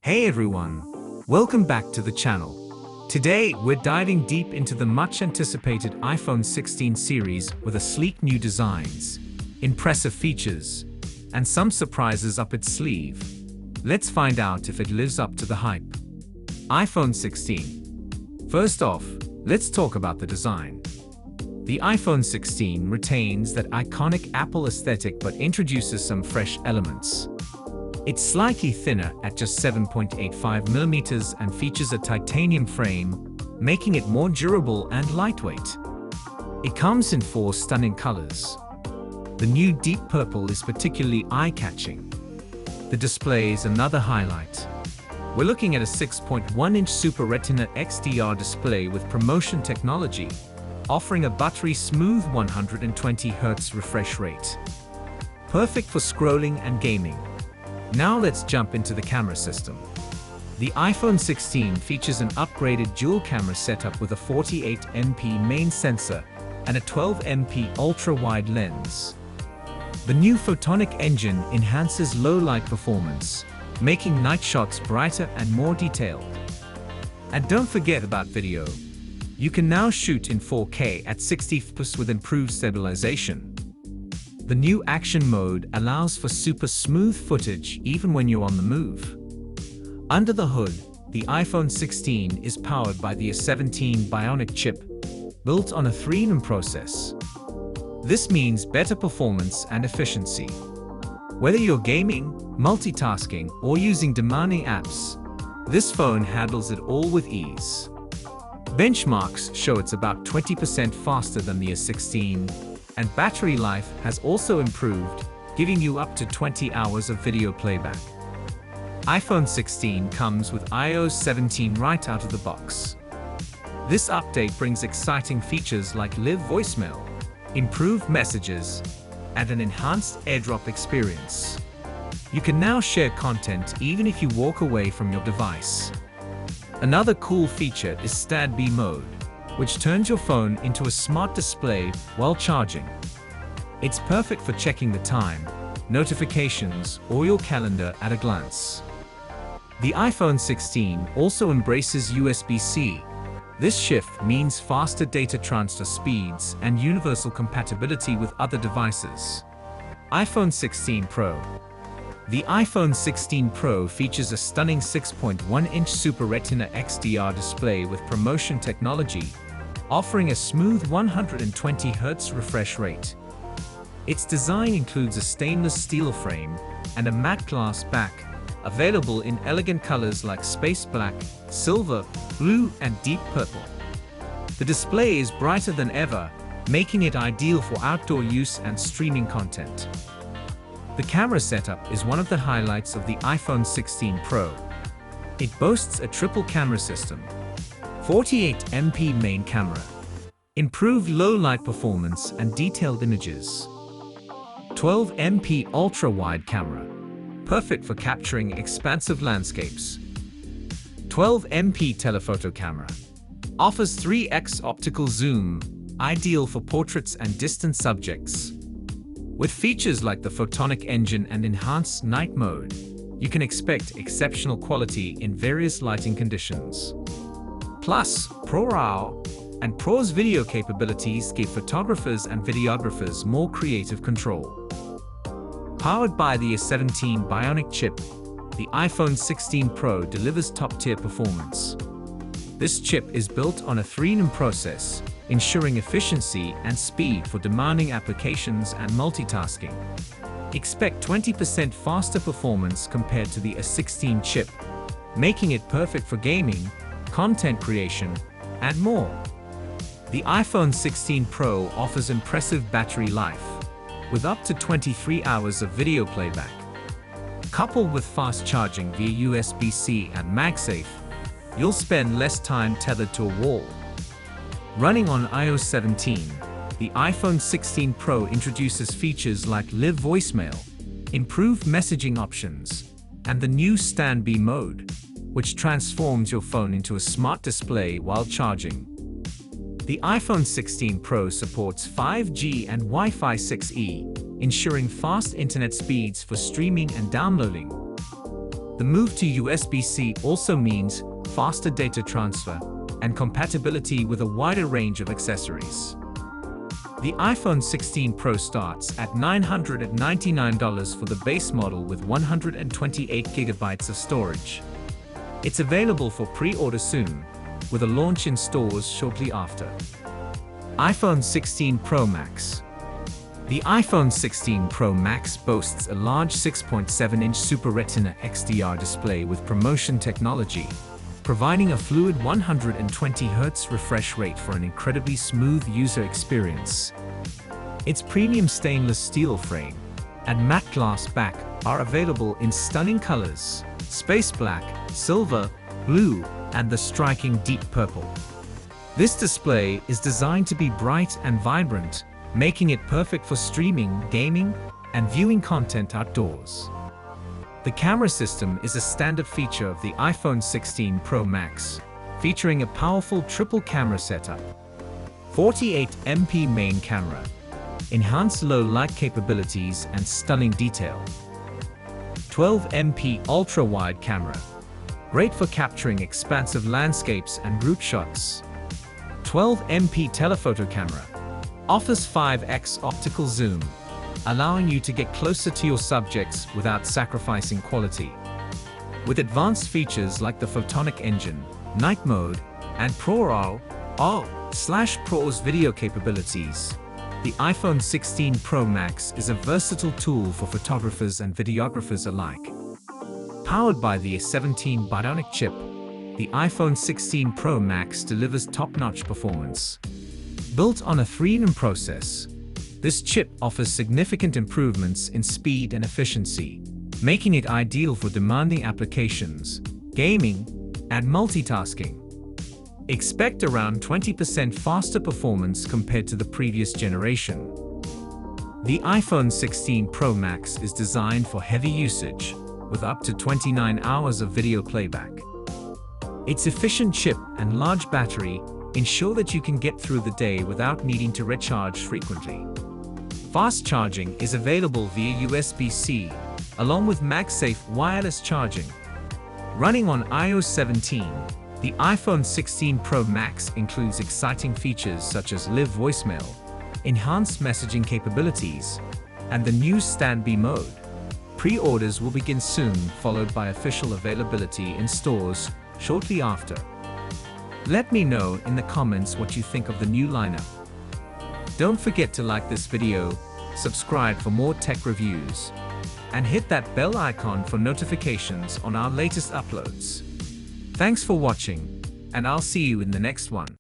Hey everyone, welcome back to the channel. Today we're diving deep into the much anticipated iPhone 16 series with a sleek new designs, impressive features, and some surprises up its sleeve. Let's find out if it lives up to the hype. iPhone 16. First off, let's talk about the design. The iPhone 16 retains that iconic Apple aesthetic but introduces some fresh elements. It's slightly thinner at just 7.85mm and features a titanium frame, making it more durable and lightweight. It comes in 4 stunning colors. The new deep purple is particularly eye-catching. The display is another highlight. We're looking at a 6.1-inch Super Retina XDR display with ProMotion technology, offering a buttery smooth 120Hz refresh rate. Perfect for scrolling and gaming. Now let's jump into the camera system. The iPhone 16 features an upgraded dual camera setup with a 48MP main sensor and a 12MP ultra-wide lens. The new photonic engine enhances low-light performance, making night shots brighter and more detailed. And don't forget about video. You can now shoot in 4K at 60 fps with improved stabilization. The new action mode allows for super smooth footage even when you're on the move. Under the hood, the iPhone 16 is powered by the A17 Bionic chip, built on a 3-nm process. This means better performance and efficiency. Whether you're gaming, multitasking, or using demanding apps, this phone handles it all with ease. Benchmarks show it's about 20% faster than the A16, and battery life has also improved, giving you up to 20 hours of video playback. iPhone 16 comes with iOS 17 right out of the box. This update brings exciting features like live voicemail, improved messages, and an enhanced AirDrop experience. You can now share content even if you walk away from your device. Another cool feature is Stand-by mode, which turns your phone into a smart display while charging. It's perfect for checking the time, notifications, or your calendar at a glance. The iPhone 16 also embraces USB-C. This shift means faster data transfer speeds and universal compatibility with other devices. iPhone 16 Pro. The iPhone 16 Pro features a stunning 6.1-inch Super Retina XDR display with ProMotion technology, offering a smooth 120Hz refresh rate. Its design includes a stainless steel frame and a matte glass back, available in elegant colors like space black, silver, blue, and deep purple. The display is brighter than ever, making it ideal for outdoor use and streaming content. The camera setup is one of the highlights of the iPhone 16 Pro. It boasts a triple camera system, 48MP main camera, improved low-light performance and detailed images, 12MP ultra-wide camera, perfect for capturing expansive landscapes, 12MP telephoto camera, offers 3x optical zoom, ideal for portraits and distant subjects. With features like the photonic engine and enhanced night mode, you can expect exceptional quality in various lighting conditions. Plus, ProRAW and ProRAW's video capabilities give photographers and videographers more creative control. Powered by the A17 Bionic chip, the iPhone 16 Pro delivers top-tier performance. This chip is built on a 3-nm process, ensuring efficiency and speed for demanding applications and multitasking. Expect 20% faster performance compared to the A16 chip, making it perfect for gaming, content creation, and more. The iPhone 16 Pro offers impressive battery life, with up to 23 hours of video playback. Coupled with fast charging via USB-C and MagSafe, you'll spend less time tethered to a wall. Running on iOS 17, the iPhone 16 Pro introduces features like live voicemail, improved messaging options, and the new Stand-by mode, which transforms your phone into a smart display while charging. The iPhone 16 Pro supports 5G and Wi-Fi 6E, ensuring fast internet speeds for streaming and downloading. The move to USB-C also means faster data transfer and compatibility with a wider range of accessories. The iPhone 16 Pro starts at $999 for the base model with 128 GB of storage. It's available for pre-order soon, with a launch in stores shortly after. iPhone 16 Pro Max. The iPhone 16 Pro Max boasts a large 6.7-inch Super Retina XDR display with ProMotion technology, providing a fluid 120 Hz refresh rate for an incredibly smooth user experience. Its premium stainless steel frame and matte glass back are available in stunning colors: space black, silver, blue, and the striking deep purple. This display is designed to be bright and vibrant, making it perfect for streaming, gaming, and viewing content outdoors. The camera system is a standard feature of the iPhone 16 Pro Max, featuring a powerful triple camera setup. 48MP main camera, enhanced low light capabilities and stunning detail. 12MP ultra-wide camera, great for capturing expansive landscapes and group shots. 12MP telephoto camera, offers 5x optical zoom, allowing you to get closer to your subjects without sacrificing quality. With advanced features like the photonic engine, night mode, and ProRAW/ProRes video capabilities, the iPhone 16 Pro Max is a versatile tool for photographers and videographers alike. Powered by the A17 Bionic chip, the iPhone 16 Pro Max delivers top-notch performance. Built on a 3-nm process, this chip offers significant improvements in speed and efficiency, making it ideal for demanding applications, gaming, and multitasking. Expect around 20% faster performance compared to the previous generation. The iPhone 16 Pro Max is designed for heavy usage, with up to 29 hours of video playback. Its efficient chip and large battery ensure that you can get through the day without needing to recharge frequently. Fast charging is available via USB-C, along with MagSafe wireless charging. Running on iOS 17, the iPhone 16 Pro Max includes exciting features such as live voicemail, enhanced messaging capabilities, and the new standby mode. Pre-orders will begin soon, followed by official availability in stores shortly after. Let me know in the comments what you think of the new lineup. Don't forget to like this video, subscribe for more tech reviews, and hit that bell icon for notifications on our latest uploads. Thanks for watching, and I'll see you in the next one.